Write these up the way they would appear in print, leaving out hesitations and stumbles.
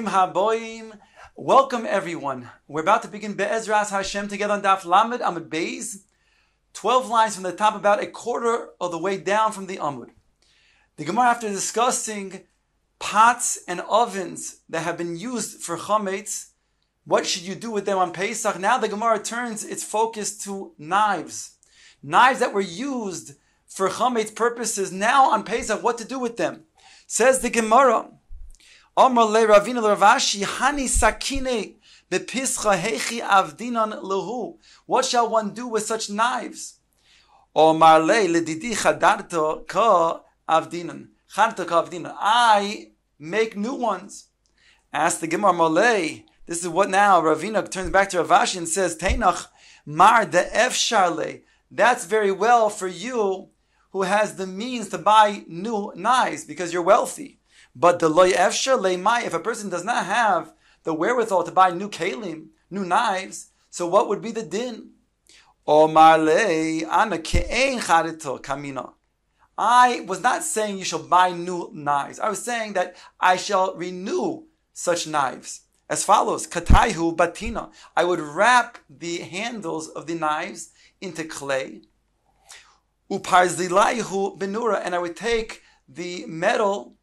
Bruchim haboim. Welcome everyone. We're about to begin Be'ezras Hashem together on Daf Lamed Amud Beis. 12 lines from the top, about a quarter of the way down from the Amud. The Gemara, after discussing pots and ovens that have been used for chametz, what should you do with them on Pesach? Now the Gemara turns its focus to knives. Knives that were used for chametz purposes. Now on Pesach, what to do with them? Says the Gemara, Amar le Ravina le Ravashi, Hani sakine bepischa hechi avdinan lehu. What shall one do with such knives? Amar le ledidi chadarto ka avdinan. Chadarto ka avdinan. I make new ones. Ask the Gemara Malay. This is what now Ravina turns back to Ravashi and says, Teinach mar de efsharle. That's very well for you who has the means to buy new knives because you're wealthy. But the loy efshar leimai, if a person does not have the wherewithal to buy new kalim, new knives, so what would be the din? Omar le ana ke'ein charito kamina. I was not saying you shall buy new knives. I was saying that I shall renew such knives. As follows, kataihu batina. I would wrap the handles of the knives into clay. Uparzilaihu benura, and I would take the metal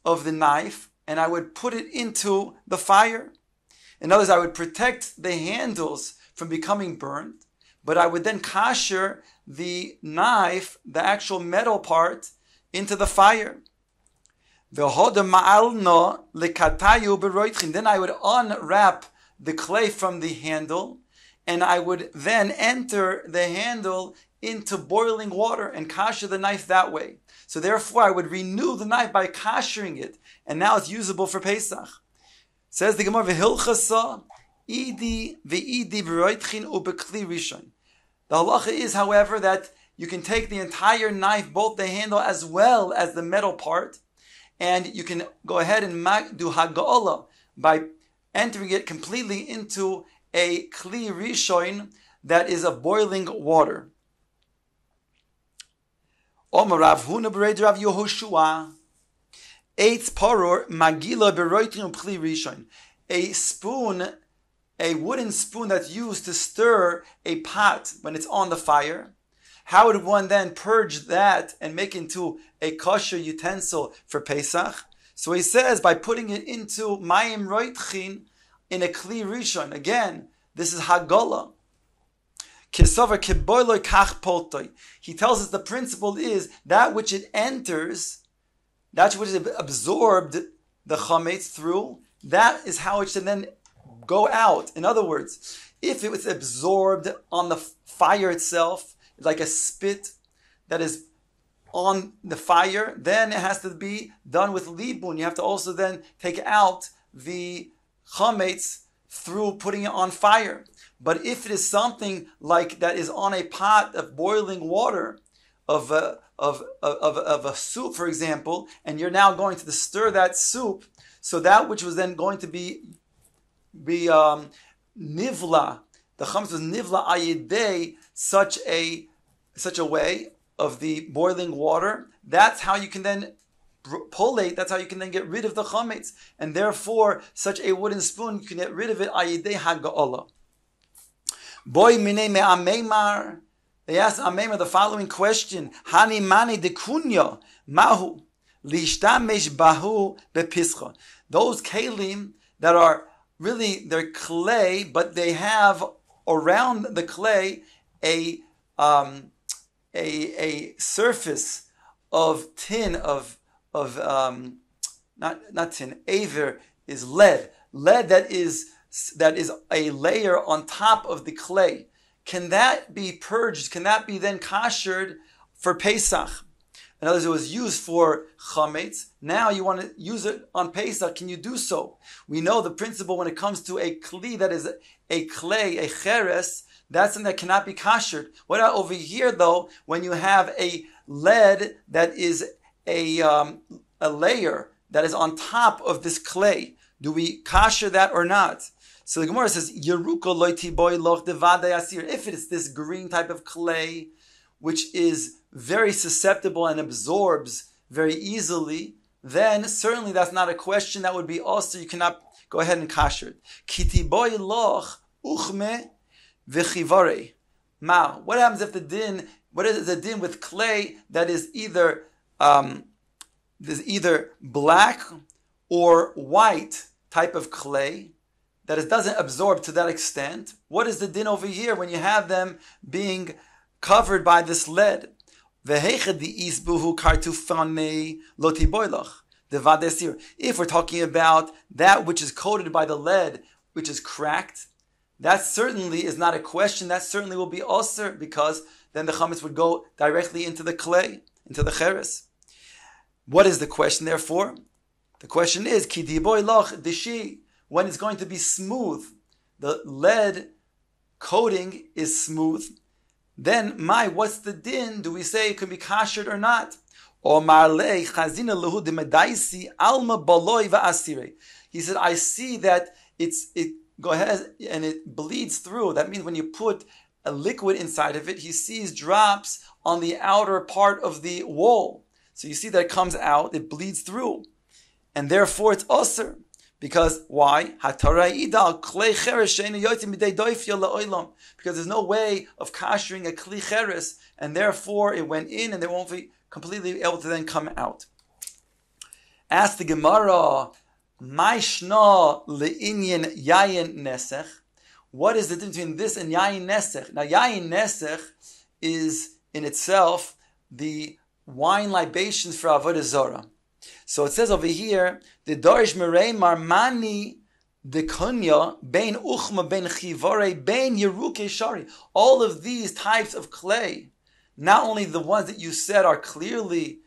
of the knife and I would put it into the fire. In other words, I would protect the handles from becoming burnt, but I would then kasher the knife, the actual metal part, into the fire. Then I would unwrap the clay from the handle, and I would then enter the handle into boiling water and kasher the knife that way. So therefore I would renew the knife by kashering it, and now it's usable for Pesach. Says the Gemara, V'hilchasa idi v'idi b'roitchin u'bekli rishon. The halacha is, however, that you can take the entire knife, both the handle as well as the metal part, and you can go ahead and do haga'olah by entering it completely into a kli rishon that is of boiling water. Omer Rav Huna b'reid Rav Yehoshua, eitz paror magila b'roitin u'kli rishon. A spoon, a wooden spoon that's used to stir a pot when it's on the fire. How would one then purge that and make into a kosher utensil for Pesach? So he says by putting it into mayim roitchin in a kli rishon. Again, this is hagala. He tells us the principle is that which it enters, that which is absorbed the chametz through, that is how it should then go out. In other words, if it was absorbed on the fire itself, like a spit that is on the fire, then it has to be done with libun. You have to also then take out the chametz through putting it on fire. But if it is something like that is on a pot of boiling water, of a soup, for example, and you're now going to stir that soup, so that which was then going to be nivla, the chametz was nivla ayidei, such a way of the boiling water. That's how you can then polate, that's how you can then get rid of the chametz, and therefore such a wooden spoon you can get rid of it ayidei haga'olah. Boy mine me ameimar. They asked Ameimar the following question: Hani mani dekunya mahu lishtamesh bahu bepischa. Those kalim that are really, they're clay, but they have around the clay a surface of tin not tin. Aver is lead. Lead that is a layer on top of the clay. Can that be purged? Can that be then kashered for Pesach? In other words, it was used for chametz. Now you want to use it on Pesach. Can you do so? We know the principle when it comes to a kli that is a clay, a cheres, that's something that cannot be kashered. What about over here though, when you have a lead that is a layer that is on top of this clay? Do we kasher that or not? So the Gemara says, Yeruko loiti boy loch devadei asir. If it is this green type of clay, which is very susceptible and absorbs very easily, then certainly that's not a question that would be also, you cannot go ahead and kasher it. Kitiboy loch uchme v'chivare. Ma, what happens if the din, what is the din with clay that is either black or white type of clay that it doesn't absorb to that extent? What is the din over here when you have them being covered by this lead? If we're talking about that which is coated by the lead, which is cracked, that certainly is not a question. That certainly will be osir, because then the chametz would go directly into the clay, into the cheres. What is the question, therefore? The question is, ki diboy loch dishi, when it's going to be smooth, the lead coating is smooth, then what's the din? Do we say it can be kashered or not? He said, I see that it go ahead and it bleeds through. That means when you put a liquid inside of it, he sees drops on the outer part of the wall. So you see that it comes out, it bleeds through. And therefore it's osir. Because why? Because there's no way of kashering a kli cheres, and therefore it went in and they won't be completely able to then come out. Ask the Gemara, Maishna le'inyan yayin nesech. What is the difference between this and yayin nesech? Now yayin nesech is in itself the wine libations for avodah zarah. So it says over here, the Darish Merei Marmani the Kunya Bein Uchma Bein Chivore Bein Yeruke Shari. All of these types of clay, not only the ones that you said are clearly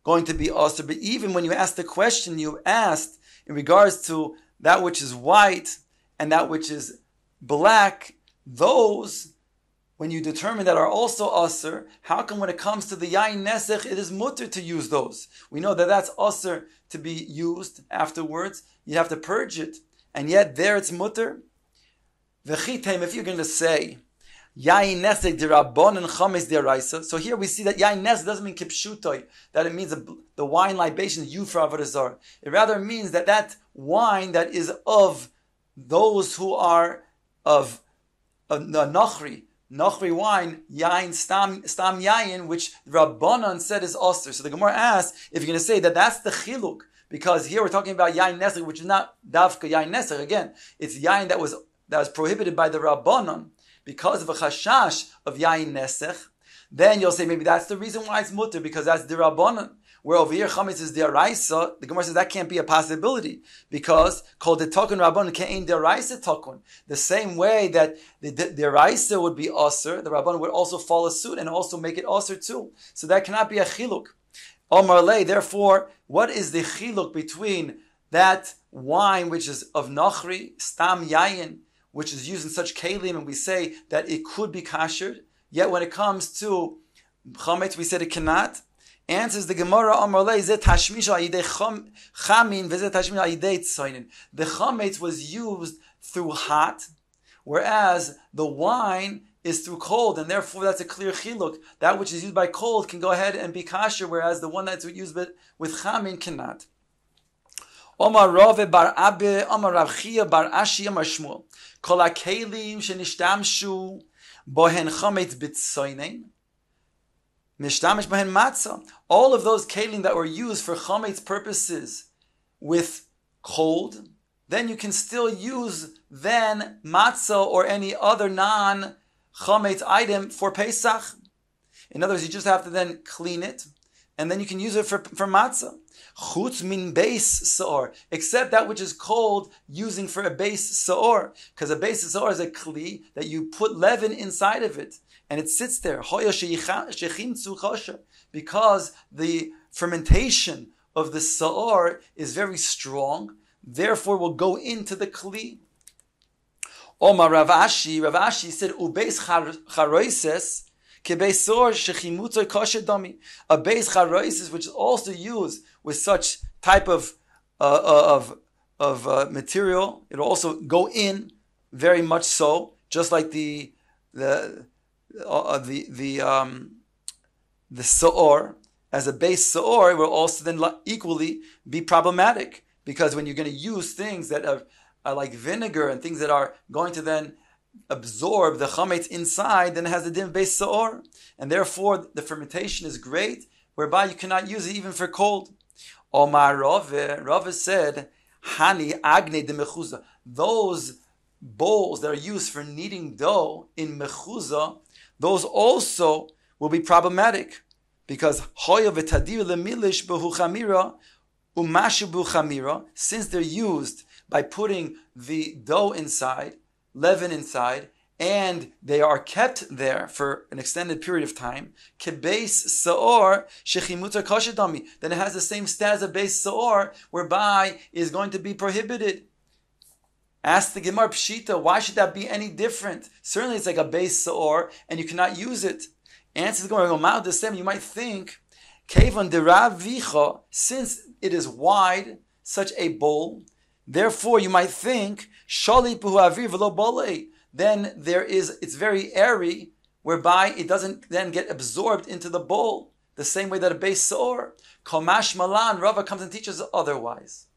going to be also, but even when you asked the question, you asked in regards to that which is white and that which is black, those, when you determine that are also aser, how come when it comes to the yain nesech, it is mutter to use those? We know that that's aser to be used afterwards. You have to purge it. And yet there it's mutter. V'chitem, if you're going to say, yain nesech dirabon and chametz deraisa. So here we see that yain nesech doesn't mean kipshutoy, that it means the wine libation is used for avodah zarah. It rather means that wine that is of those who are of nachri wine, yain stam yain, which Rabbanan said is oster. So the Gemara asks if you're going to say that that's the chiluk, because here we're talking about yain nesech, which is not davka yain nesech. Again, it's yain that was prohibited by the Rabbanan because of a chashash of yain nesech. Then you'll say maybe that's the reason why it's mutter, because that's the Rabbanan. Where over here chametz is deraisa, the Gemara says that can't be a possibility, because called the takun rabbanon kein deraisa takun. The same way that the deraisa would be aser, the rabbanon would also follow suit and also make it aser too. So that cannot be a chiluk. Omar lei. Therefore, what is the chiluk between that wine which is of nachri stam yayin, which is used in such kelim, and we say that it could be kashered, yet when it comes to chametz, we said it cannot? Answers the Gemara, the chametz was used through hot, whereas the wine is through cold, and therefore that's a clear chiluk. That which is used by cold can go ahead and be kasher, whereas the one that's used with chamin cannot. Omar Rave bar Abe, Omar Rav Chia bar Ashi, Omar Shmuel. Kol hakelim shenishtamshu bohen chametz b'tzoinen. All of those kelim that were used for chametz purposes with cold, then you can still use then matzah or any other non-chametz item for Pesach. In other words, you just have to then clean it, and then you can use it for matzah. Chutz min beis saor, except that which is cold, using for a base saor, because a base saor is a kli that you put leaven inside of it, and it sits there. Because the fermentation of the saor is very strong, therefore will go into the kli. Omar Rav Ashi said, Ubeis charoises, a base charoises, which is also used with such type of material, it'll also go in very much so, just like the saor as a base saor, it will also then equally be problematic, because when you're going to use things that like vinegar and things that are going to then absorb the chametz inside, then it has the din beis saor, and therefore the fermentation is great, whereby you cannot use it even for cold. Omar Rava said, Hani agne de mechuza. Those bowls that are used for kneading dough in mechuza, those also will be problematic, because hoya v'tadir lemilish behu chamira umashu behu chamira, since they're used by putting the dough inside, leaven inside, and they are kept there for an extended period of time, kebeis saor shechimuta kashadami, then it has the same status of beis saor, whereby it is going to be prohibited. Ask the Gemara Pshita, why should that be any different? Certainly it's like a beis saor, and you cannot use it. Answer the Gemara, you might think, Kevan deravicha, since it is wide, such a bowl, therefore you might think, shali puhu avir v'lo bolei, then it's very airy, whereby it doesn't then get absorbed into the bowl, the same way that a beis saor. Komash malan, Rava comes and teaches otherwise.